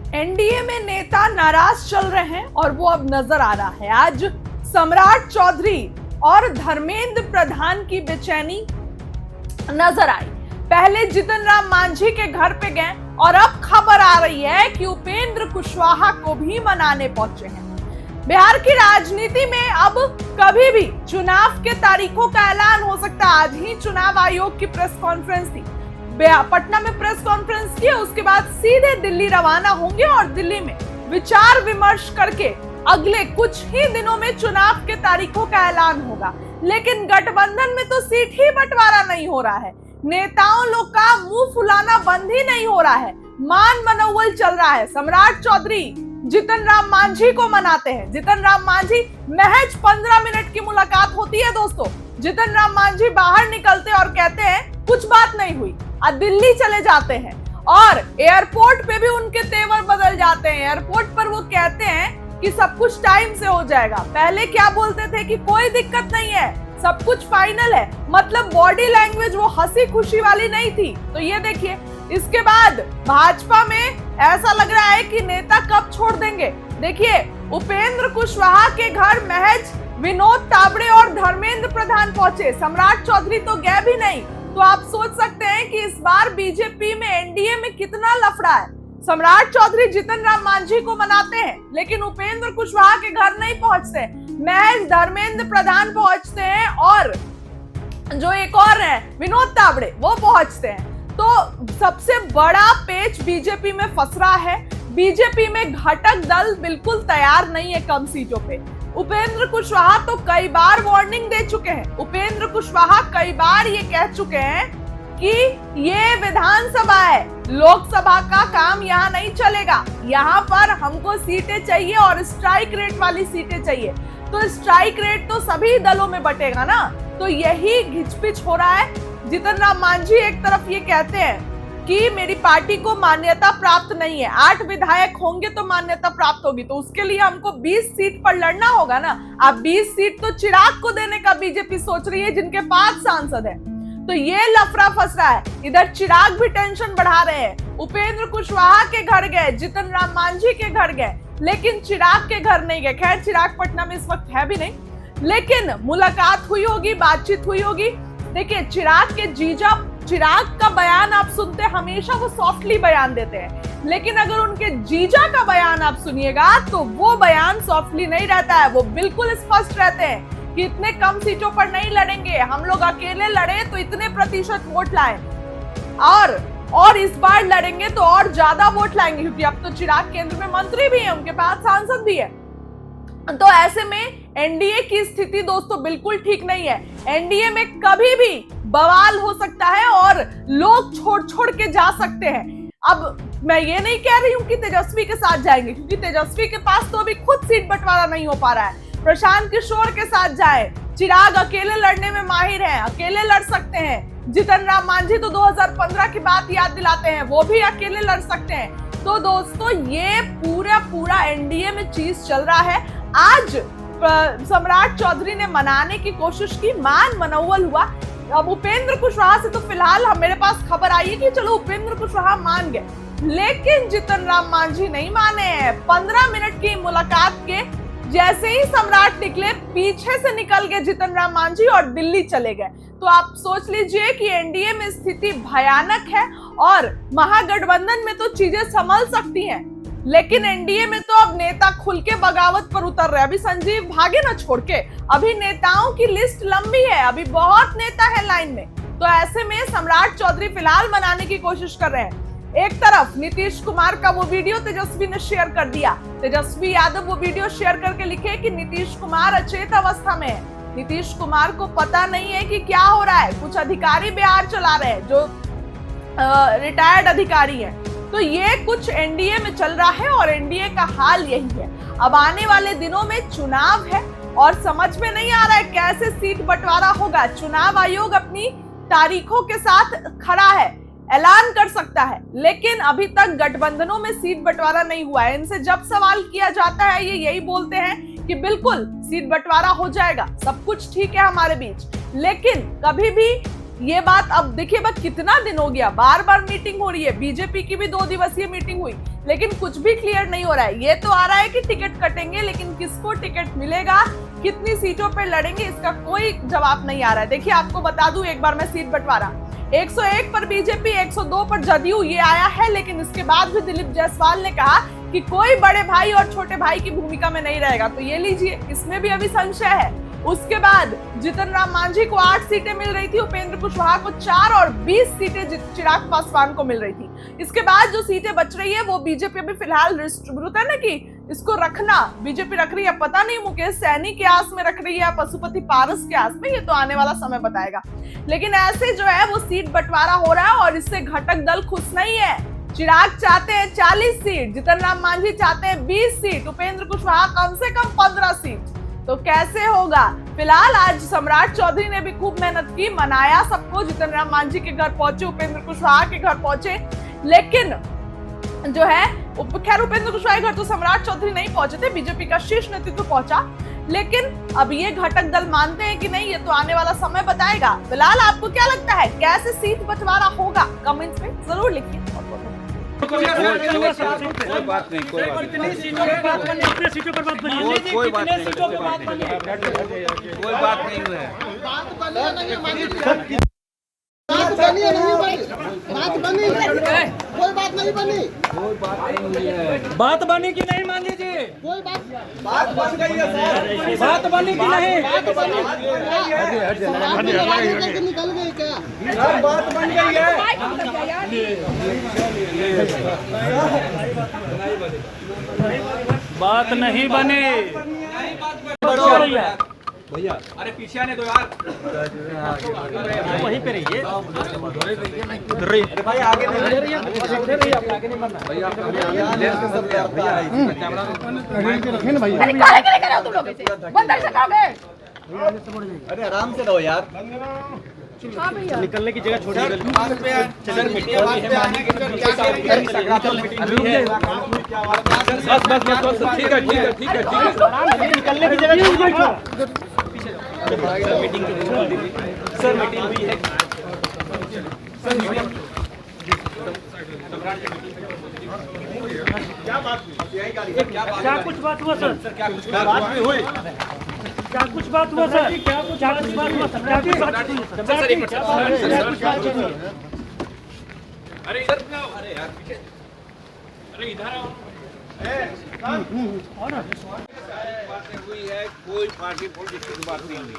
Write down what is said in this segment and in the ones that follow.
NDA में नेता नाराज चल रहे हैं और वो अब नजर आ रहा है। आज सम्राट चौधरी और धर्मेंद्र प्रधान की बेचैनी नजर आई। पहले जीतन राम मांझी के घर पे गए और अब खबर आ रही है कि उपेंद्र कुशवाहा को भी मनाने पहुंचे हैं। बिहार की राजनीति में अब कभी भी चुनाव के तारीखों का ऐलान हो सकता है। आज ही चुनाव आयोग की प्रेस कॉन्फ्रेंस थी, पटना में प्रेस कॉन्फ्रेंस की, उसके बाद सीधे दिल्ली रवाना होंगे और दिल्ली में विचार विमर्श करके अगले कुछ ही दिनों में चुनाव के तारीखों का ऐलान होगा। लेकिन गठबंधन में तो सीट ही बंटवारा नहीं हो रहा है, नेताओं लोग का मुंह फुलाना बंद ही नहीं हो रहा है, मान मनोवल चल रहा है। सम्राट चौधरी जीतन राम मांझी को मनाते हैं। जीतन राम मांझी महज 15 मिनट की मुलाकात होती है दोस्तों। जीतन राम मांझी बाहर निकलते और कहते हैं कुछ बात नहीं हुई, दिल्ली चले जाते हैं और एयरपोर्ट पे भी उनके तेवर बदल जाते हैं। एयरपोर्ट पर वो कहते हैं कि सब कुछ टाइम से हो जाएगा। पहले क्या बोलते थे कि कोई दिक्कत नहीं है, सब कुछ फाइनल है, मतलब बॉडी लैंग्वेज वो हंसी खुशी वाली नहीं थी। तो ये देखिए, इसके बाद भाजपा में ऐसा लग रहा है कि नेता कब छोड़ देंगे। देखिए, उपेंद्र कुशवाहा के घर महज विनोद तावड़े और धर्मेंद्र प्रधान पहुंचे, सम्राट चौधरी तो गए भी नहीं। तो आप सोच सकते हैं कि इस बार बीजेपी में, एनडीए में कितना लफड़ा है। सम्राट चौधरी जीतन राम मांझी को मनाते हैं लेकिन उपेंद्र कुशवाहा के घर नहीं पहुंचते, महज धर्मेंद्र प्रधान पहुंचते हैं और जो एक और है विनोद तावड़े वो पहुंचते हैं। तो सबसे बड़ा पेच बीजेपी में फंस रहा है। बीजेपी में घटक दल बिल्कुल तैयार नहीं है कम सीटों पे। उपेंद्र कुशवाहा तो कई बार वार्निंग दे चुके हैं। उपेंद्र कुशवाहा कई बार ये कह चुके हैं कि ये विधानसभा है, लोकसभा का काम यहाँ नहीं चलेगा, यहाँ पर हमको सीटें चाहिए और स्ट्राइक रेट वाली सीटें चाहिए। तो स्ट्राइक रेट तो सभी दलों में बटेगा ना, तो यही घिचपिच हो रहा है। जीतन राम मांझी एक तरफ ये कहते हैं कि मेरी पार्टी को मान्यता प्राप्त नहीं है, 8 विधायक होंगे तो मान्यता प्राप्त होगी, तो उसके लिए हमको 20 सीट पर लड़ना होगा ना। अब 20 सीट तो चिराग को देने का बीजेपी सोच रही है जिनके 5 सांसद हैं। तो ये लफड़ा फंस रहा है। इधर चिराग भी टेंशन बढ़ा रहे हैं। उपेंद्र कुशवाहा के घर गए, जीतन राम मांझी के घर गए, लेकिन चिराग के घर नहीं गए। खैर, चिराग पटना में इस वक्त है भी नहीं, लेकिन मुलाकात हुई होगी, बातचीत हुई होगी। देखिए, चिराग के जीजा, चिराग का बयान आप सुनते, हमेशा वो सॉफ्टली बयान देते हैं, लेकिन अगर उनके जीजा का बयान आप सुनिएगा तो वो बयान सॉफ्टली नहीं रहता है। वो बिल्कुल स्पष्ट रहते हैं कि इतने कम सीटों पर नहीं लड़ेंगे, हम लोग अकेले लड़े तो इतने प्रतिशत वोट लाए और इस बार लड़ेंगे तो और ज्यादा वोट लाएंगे, क्योंकि अब तो चिराग केंद्र में मंत्री भी है, उनके पास सांसद भी है। तो ऐसे में एनडीए की स्थिति दोस्तों बिल्कुल ठीक नहीं है। एनडीए में कभी भी बवाल हो सकता है और लोग छोड़ के जा सकते हैं। अब मैं ये नहीं कह रही हूं कि तेजस्वी के साथ जाएंगे, क्योंकि तेजस्वी के पास तो अभी खुद सीट बंटवारा नहीं हो पा रहा है। प्रशांत किशोर के साथ जाए, चिराग अकेले लड़ने में माहिर हैं, अकेले लड़ सकते हैं। जीतन राम मांझी तो 2015 की बात याद दिलाते हैं, वो भी अकेले लड़ सकते हैं। तो दोस्तों, ये पूरा एनडीए में चीज चल रहा है। आज सम्राट चौधरी ने मनाने की कोशिश की, मान मनोवल हुआ। अब उपेंद्र कुशवाहा से तो फिलहाल मेरे पास खबर आई है कि चलो उपेंद्र कुशवाहा मान गए, लेकिन जीतन राम मांझी नहीं माने हैं। 15 मिनट की मुलाकात के जैसे ही सम्राट निकले, पीछे से निकल गए जीतन राम मांझी और दिल्ली चले गए। तो आप सोच लीजिए कि एनडीए में स्थिति भयानक है और महागठबंधन में तो चीजें संभल सकती हैं, लेकिन एनडीए में तो अब नेता खुल के बगावत पर उतर रहे हैं। अभी संजीव भागे ना छोड़ के, अभी नेताओं की लिस्ट लंबी है, अभी बहुत नेता है लाइन में। तो ऐसे में सम्राट चौधरी फिलहाल मनाने की कोशिश कर रहे हैं। एक तरफ नीतीश कुमार का वो वीडियो तेजस्वी ने शेयर कर दिया। तेजस्वी यादव वो वीडियो शेयर करके लिखे कि नीतीश कुमार अचेत अवस्था में है, नीतीश कुमार को पता नहीं है कि क्या हो रहा है। कुछ अधिकारी बिहार चला रहे हैं जो रिटायर्ड अधिकारी हैं। तो ये कुछ एनडीए में चल रहा है और एनडीए का हाल यही है। अब आने वाले दिनों में चुनाव है और समझ में नहीं आ रहा है कैसे सीट बंटवारा होगा। चुनाव आयोग अपनी तारीखों के साथ खड़ा है, ऐलान कर सकता है, लेकिन अभी तक गठबंधनों में सीट बंटवारा नहीं हुआ है। इनसे जब सवाल किया जाता है ये यही बोलते हैं कि बिल्कुल सीट बंटवारा हो जाएगा, सब कुछ ठीक है हमारे बीच। लेकिन कभी भी ये बात अब देखिए बस कितना दिन हो गया, बार बार मीटिंग हो रही है, बीजेपी की भी 2 दिवसीय मीटिंग हुई, लेकिन कुछ भी क्लियर नहीं हो रहा है। ये तो आ रहा है कि टिकट कटेंगे, लेकिन किसको टिकट मिलेगा, कितनी सीटों पर लड़ेंगे, इसका कोई जवाब नहीं आ रहा है। देखिए आपको बता दूं एक बार मैं सीट बंटवारा, 101 पर बीजेपी, 102 पर जदयू, ये आया है। लेकिन इसके बाद भी दिलीप जायसवाल ने कहा कि कोई बड़े भाई और छोटे भाई की भूमिका में नहीं रहेगा, तो ये लीजिए, इसमें भी अभी संशय है। उसके बाद जीतन राम मांझी को 8 सीटें मिल रही थी, उपेंद्र कुशवाहा को 4 और 20 सीटें चिराग पासवान को मिल रही थी। इसके बाद जो सीटें बच रही है वो बीजेपी अभी फिलहाल डिस्ट्रीब्यूट है ना कि इसको रखना, बीजेपी रख रही है, पता नहीं मुकेश सैनी के आस में रख रही है, पशुपति पारस के आस में, ये तो आने वाला समय बताएगा। लेकिन ऐसे जो है वो सीट बंटवारा हो रहा है और इससे घटक दल खुश नहीं है। चिराग चाहते हैं 40 सीट, जीतन राम मांझी चाहते हैं 20 सीट, उपेंद्र कुशवाहा कम से कम 15 सीट। तो कैसे होगा? फिलहाल आज सम्राट चौधरी ने भी खूब मेहनत की, मनाया सबको, जीतन राम मांझी के घर पहुंचे, उपेंद्र कुशवाहा के घर पहुंचे, लेकिन जो है खैर उपेंद्र कुशवाहा के घर तो सम्राट चौधरी नहीं पहुंचे थे, बीजेपी का शीर्ष नेतृत्व पहुंचा। लेकिन अब ये घटक दल मानते हैं कि नहीं, ये तो आने वाला समय बताएगा। फिलहाल आपको क्या लगता है, कैसे सीट बंटवारा होगा? कमेंट्स में जरूर लिखिए। कोई बात नहीं, कोई बात नहीं, सीटों पर बात बनी, कितने सीटों पर बात बनी, कोई बात नहीं, सीटों पर बात बनी, कोई बात नहीं हुआ है। बात बनी है नहीं बनी, बात बनी है नहीं बनी, बात बनी, कोई बात नहीं बनी, कोई बात नहीं हुई है। बात बनी कि नहीं मान लीजिए, कोई बात बन गई है सर, बात बनी कि नहीं, बात बनी, करके निकल गई क्या? बात बन गई है। बात नहीं बनी, भैया अरे पीछे आने दो यार, वहीं पे रहिए, भाई आगे नहीं आगे नहीं मरना भैया, अरे आराम से रहो यार, निकलने की जगह छोड़िए, बस ठीक है, ठीक है, ठीक है, ठीक है, निकलने की जगह सर मीटिंग हुई है, क्या कुछ बात हुआ सर, क्या कुछ बात हुई, क्या कुछ बात हुआ सर, क्या कुछ बात हुआ सर, क्या कुछ बात हुई सर, अरे इधर अरे यार पीछे, अरे इधर आओ। बातें हुई है, कोई पार्टी पॉलिटिक्स की बात नहीं हुई।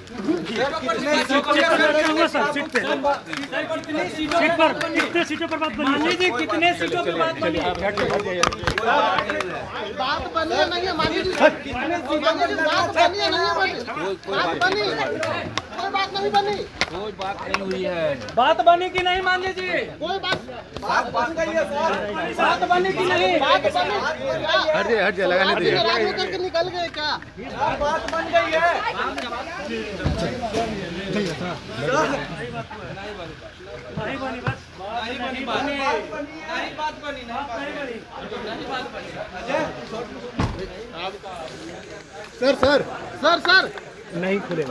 कितने सीटों पर बात बनी, कितने सीटों पर बात बनी, बात बनी है नहीं मानी जी, बात बनी है नहीं बनी, बात बनी, कोई बात नहीं बनी, कोई बात नहीं हुई है। बात बनी कि नहीं मान लीजिए, कोई बात बन गई है सर, बात बनी कि नहीं, बात बनी, हट जा लगाने दे, करके निकल गए क्या? बात बन गई है। नहीं बनी, बस नहीं बनी, नहीं बात बनी, सर नहीं खुलेगा।